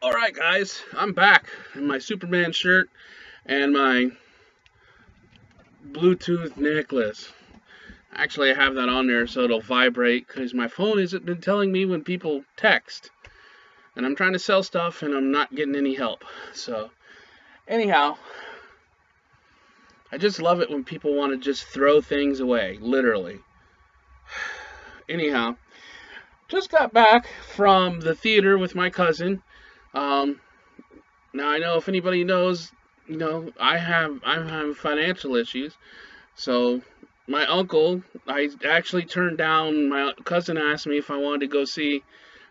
Alright, guys, I'm back in my Superman shirt and my Bluetooth necklace. Actually, I have that on there so it'll vibrate because my phone hasn't been telling me when people text. And I'm trying to sell stuff and I'm not getting any help. So, anyhow, I just love it when people want to just throw things away, literally. Anyhow, just got back from the theater with my cousin. Um, Now I know if anybody knows, I'm having financial issues. So my uncle, I actually turned down. My cousin asked me if I wanted to go see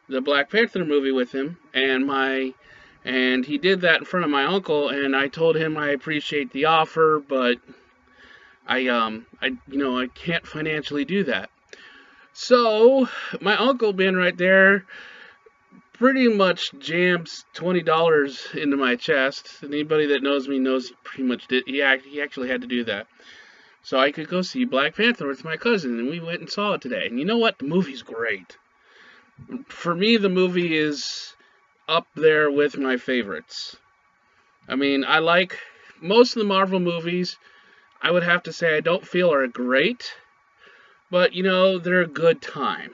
the Black Panther movie with him, and he did that in front of my uncle. And I told him I appreciate the offer, but I can't financially do that. So my uncle being right there pretty much jams $20 into my chest. Anybody that knows me knows he pretty much did. He actually had to do that, so I could go see Black Panther with my cousin, and we went and saw it today. And you know what? The movie's great. For me, the movie is up there with my favorites. I mean, I like most of the Marvel movies. I would have to say I don't feel are great, but they're a good time.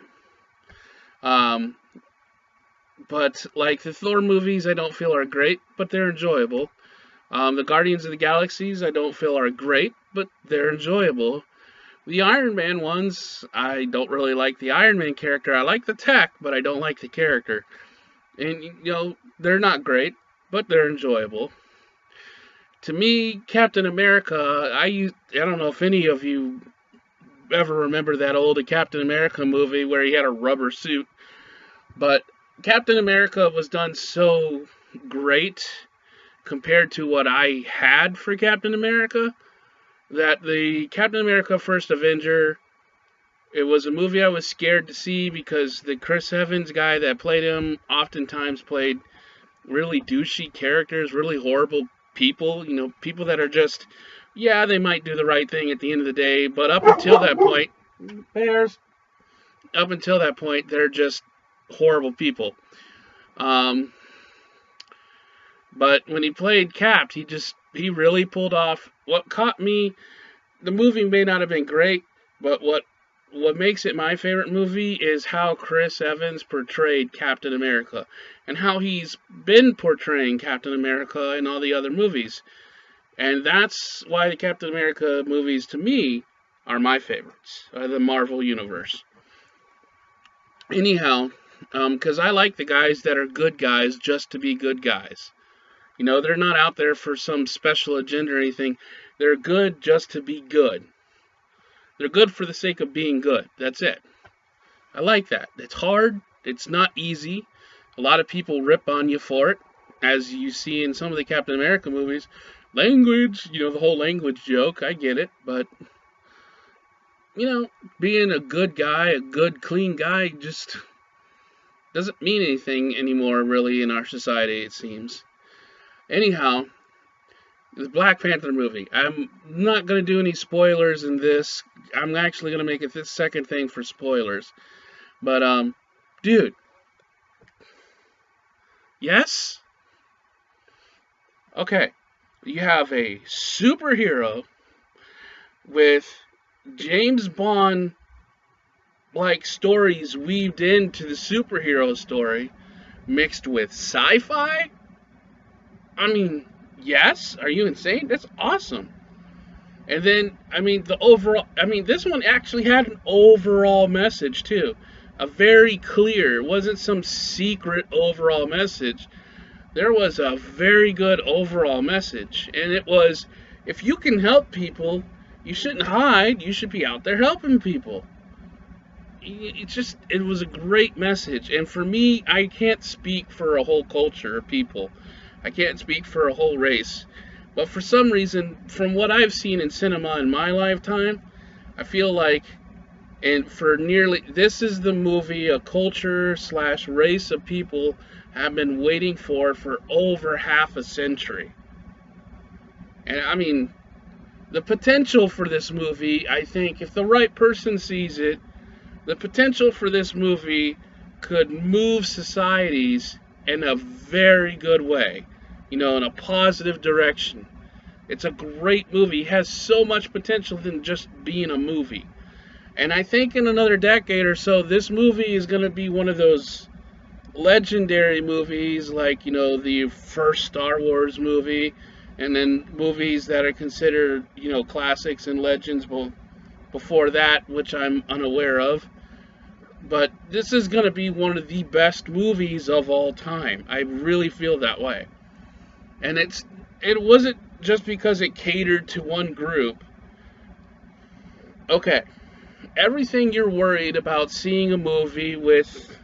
But like the Thor movies, I don't feel are great, but they're enjoyable. The Guardians of the Galaxies, I don't feel are great, but they're enjoyable. The Iron Man ones, I don't really like the Iron Man character. I like the tech, but I don't like the character. And they're not great, but they're enjoyable. To me, Captain America, I don't know if any of you ever remember that old Captain America movie where he had a rubber suit, but Captain America was done so great compared to what I had for Captain America that the Captain America First Avenger, it was a movie I was scared to see because the Chris Evans guy that played him oftentimes played really douchey characters, really horrible people, people that are just, yeah, they might do the right thing at the end of the day, but up until that point, they're just horrible people. But when he played Cap, he really pulled off what caught me. The movie may not have been great, but what makes it my favorite movie is how Chris Evans portrayed Captain America and how he's been portraying Captain America in all the other movies. And that's why the Captain America movies, to me, are my favorites of the Marvel Universe. Anyhow, because I like the guys that are good guys just to be good guys. They're not out there for some special agenda or anything. They're good just to be good. They're good for the sake of being good. That's it. I like that. It's hard. It's not easy. A lot of people rip on you for it, as you see in some of the Captain America movies. Language, the whole language joke. I get it, but being a good guy, a good, clean guy, just doesn't mean anything anymore, really, in our society, it seems. Anyhow, the Black Panther movie. I'm not going to do any spoilers in this. I'm actually going to make it this second thing for spoilers. But, dude. Yes? Okay. You have a superhero with James Bond like stories weaved into the superhero story mixed with sci-fi. I mean, yes, are you insane? That's awesome. And then this one actually had an overall message too, a very clear, it wasn't some secret overall message. There was a very good overall message, and it was, if you can help people, you shouldn't hide, you should be out there helping people. It was a great message. And for me, I can't speak for a whole culture of people. I can't speak for a whole race. But for some reason, from what I've seen in cinema in my lifetime, I feel like, this is the movie a culture / race of people have been waiting for over half a century. And I mean, the potential for this movie, I think, if the right person sees it, the potential for this movie could move societies in a very good way, in a positive direction. It's a great movie. It has so much potential than just being a movie. And I think in another decade or so, this movie is going to be one of those legendary movies like, the first Star Wars movie, and then movies that are considered, classics and legends before that, which I'm unaware of. But this is going to be one of the best movies of all time. I really feel that way. And it wasn't just because it catered to one group. Okay, everything you're worried about seeing a movie with,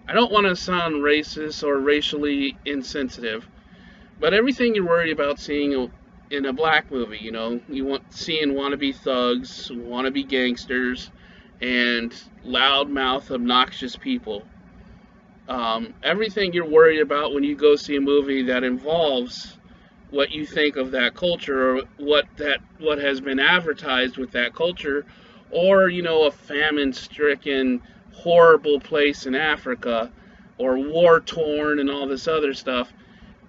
I don't want to sound racist or racially insensitive, but everything you're worried about seeing in a black movie, you seeing wannabe thugs, wannabe gangsters, and loudmouth, obnoxious people. Everything you're worried about when you go see a movie that involves what you think of that culture, or what has been advertised with that culture, or a famine-stricken, horrible place in Africa, or war-torn and all this other stuff.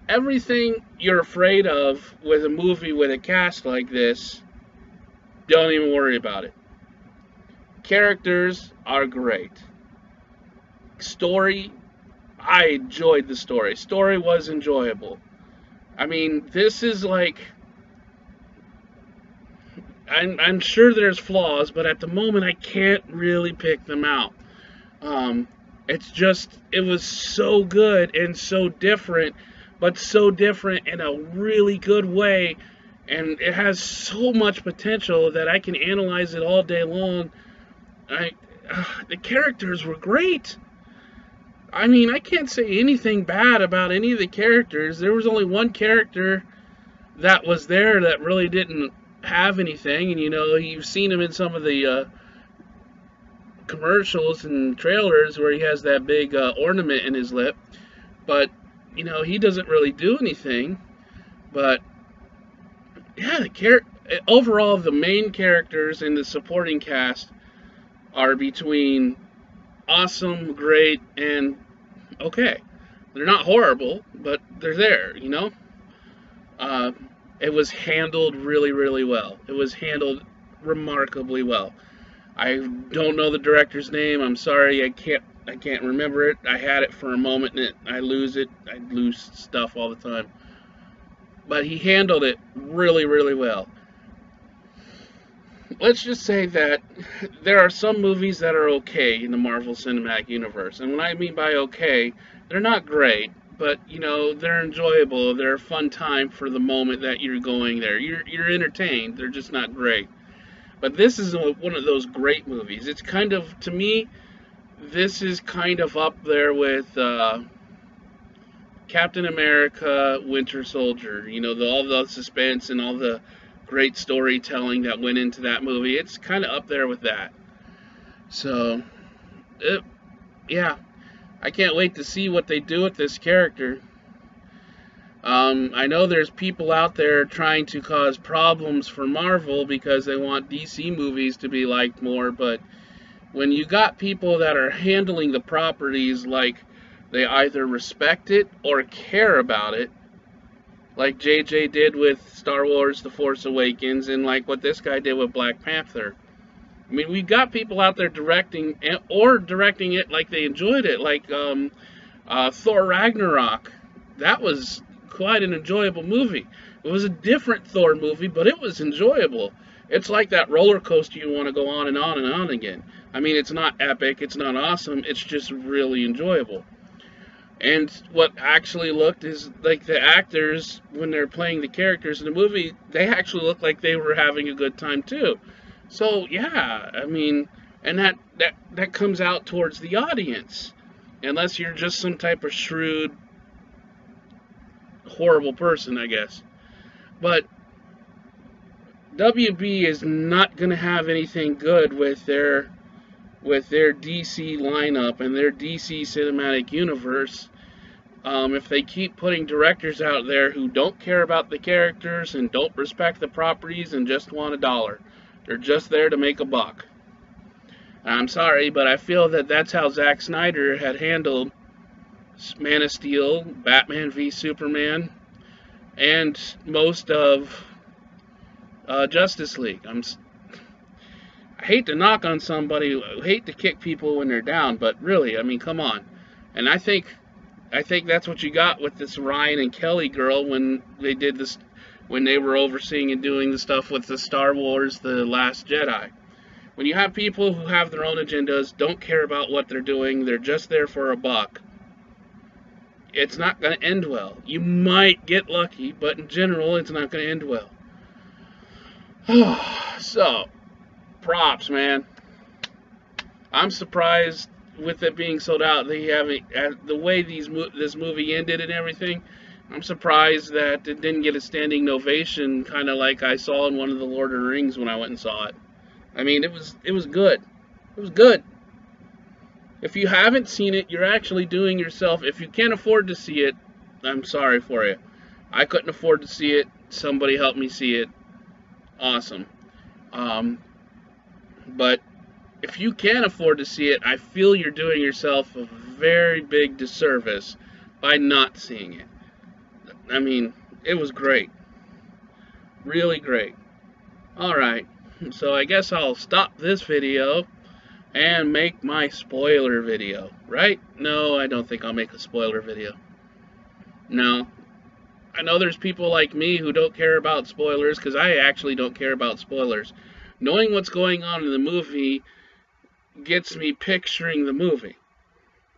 Everything you're afraid of with a movie with a cast like this, don't even worry about it. Characters are great. Story, I enjoyed the story. Story was enjoyable. I mean, this is like, I'm sure there's flaws, but at the moment I can't really pick them out. It was so good and so different, but so different in a really good way, and it has so much potential that I can analyze it all day long. The characters were great. I mean, I can't say anything bad about any of the characters. There was only one character that was there that really didn't have anything, and you've seen him in some of the commercials and trailers where he has that big ornament in his lip, but he doesn't really do anything. But yeah, overall, the main characters and the supporting cast are between awesome, great, and okay. They're not horrible, but they're there, It was handled really, really well. It was handled remarkably well. I don't know the director's name. I'm sorry, I can't remember it. I had it for a moment and I lose it. I lose stuff all the time. But he handled it really, really well. Let's just say that there are some movies that are okay in the Marvel Cinematic Universe. And what I mean by okay, they're not great, but they're enjoyable. They're a fun time for the moment that you're going there. You're entertained. They're just not great. But this is one of those great movies. It's kind of, to me, this is kind of up there with Captain America, Winter Soldier. All the suspense and all the great storytelling that went into that movie. It's kind of up there with that. So, yeah, I can't wait to see what they do with this character. I know there's people out there trying to cause problems for Marvel because they want DC movies to be liked more, but when you got people that are handling the properties like they either respect it or care about it, like JJ did with Star Wars The Force Awakens, and like what this guy did with Black Panther. I mean, we got people out there directing it like they enjoyed it, like Thor Ragnarok. That was quite an enjoyable movie. It was a different Thor movie, but it was enjoyable. It's like that roller coaster you want to go on and on and on again. I mean, it's not epic, it's not awesome, it's just really enjoyable. And what actually looked is like the actors, when they're playing the characters in the movie, they actually looked like they were having a good time too. So yeah, I mean, and that comes out towards the audience, unless you're just some type of shrewd, horrible person, I guess. But WB is not going to have anything good with their DC lineup and their DC cinematic universe if they keep putting directors out there who don't care about the characters and don't respect the properties and just want $1. They're just there to make a buck. I'm sorry, but I feel that that's how Zack Snyder had handled Man of Steel, Batman v Superman, and most of Justice League. I hate to knock on somebody, I hate to kick people when they're down, but really, I mean, come on. And I think that's what you got with this Ryan and Kelly girl when they did this, when they were overseeing and doing the stuff with the Star Wars The Last Jedi. When you have people who have their own agendas, don't care about what they're doing, they're just there for a buck, it's not going to end well. You might get lucky, but in general, it's not going to end well. So, props, man. I'm surprised with it being sold out. They haven't, the way this movie ended and everything. I'm surprised that it didn't get a standing ovation, kind of like I saw in one of the Lord of the Rings when I went and saw it. I mean, it was good. It was good. If you haven't seen it, you're actually doing yourself. If you can't afford to see it, I'm sorry for you. I couldn't afford to see it. Somebody helped me see it. Awesome. But if you can afford to see it, I feel you're doing yourself a very big disservice by not seeing it. I mean, it was great. Really great. Alright, so I guess I'll stop this video and make my spoiler video, right? No, I don't think I'll make a spoiler video. No. I know there's people like me who don't care about spoilers, because I actually don't care about spoilers. Knowing what's going on in the movie gets me picturing the movie.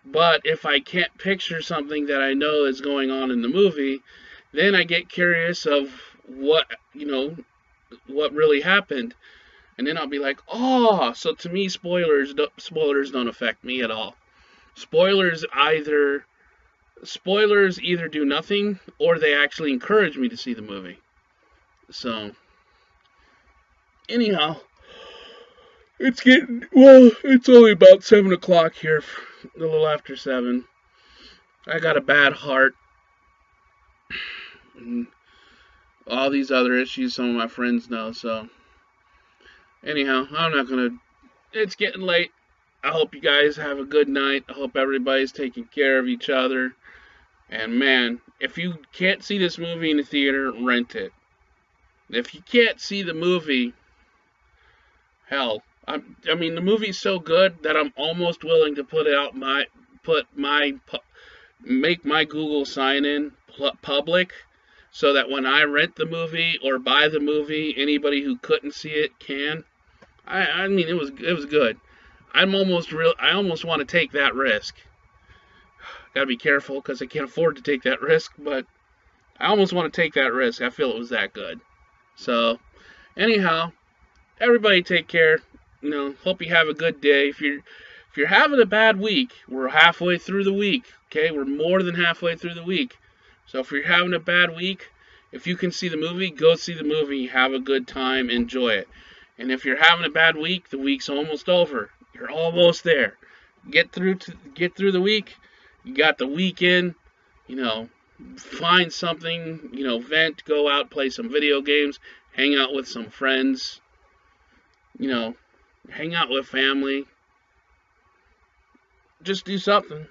But if I can't picture something that I know is going on in the movie, then I get curious of what really happened. And then I'll be like, oh, so to me, spoilers don't affect me at all. Spoilers either do nothing, or they actually encourage me to see the movie. So, anyhow, it's only about 7 o'clock here, a little after 7. I got a bad heart, and all these other issues some of my friends know, so anyhow, it's getting late. I hope you guys have a good night. I hope everybody's taking care of each other. And man, if you can't see this movie in the theater, rent it. If you can't see the movie, hell, I mean, the movie's so good that I'm almost willing to make my Google sign-in public, so that when I rent the movie or buy the movie, anybody who couldn't see it can. I mean, it was good. I almost want to take that risk. Gotta be careful because I can't afford to take that risk, but I almost want to take that risk. I feel it was that good. So, anyhow, everybody take care. Hope you have a good day. If you're having a bad week, we're halfway through the week. Okay, we're more than halfway through the week. So if you're having a bad week, if you can see the movie, go see the movie. Have a good time. Enjoy it. And if you're having a bad week, the week's almost over. You're almost there. Get through the week. You got the weekend. Find something. Vent. Go out, play some video games. Hang out with some friends. Hang out with family. Just do something.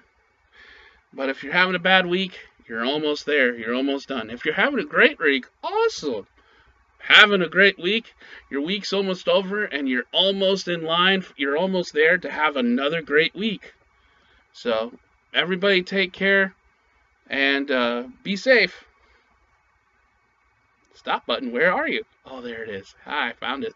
But if you're having a bad week, you're almost there. You're almost done. If you're having a great week, awesome. Having a great week, your week's almost over, and you're almost in line. You're almost there to have another great week. So, everybody take care, and be safe. Stop button, where are you? Oh, there it is. Hi, I found it.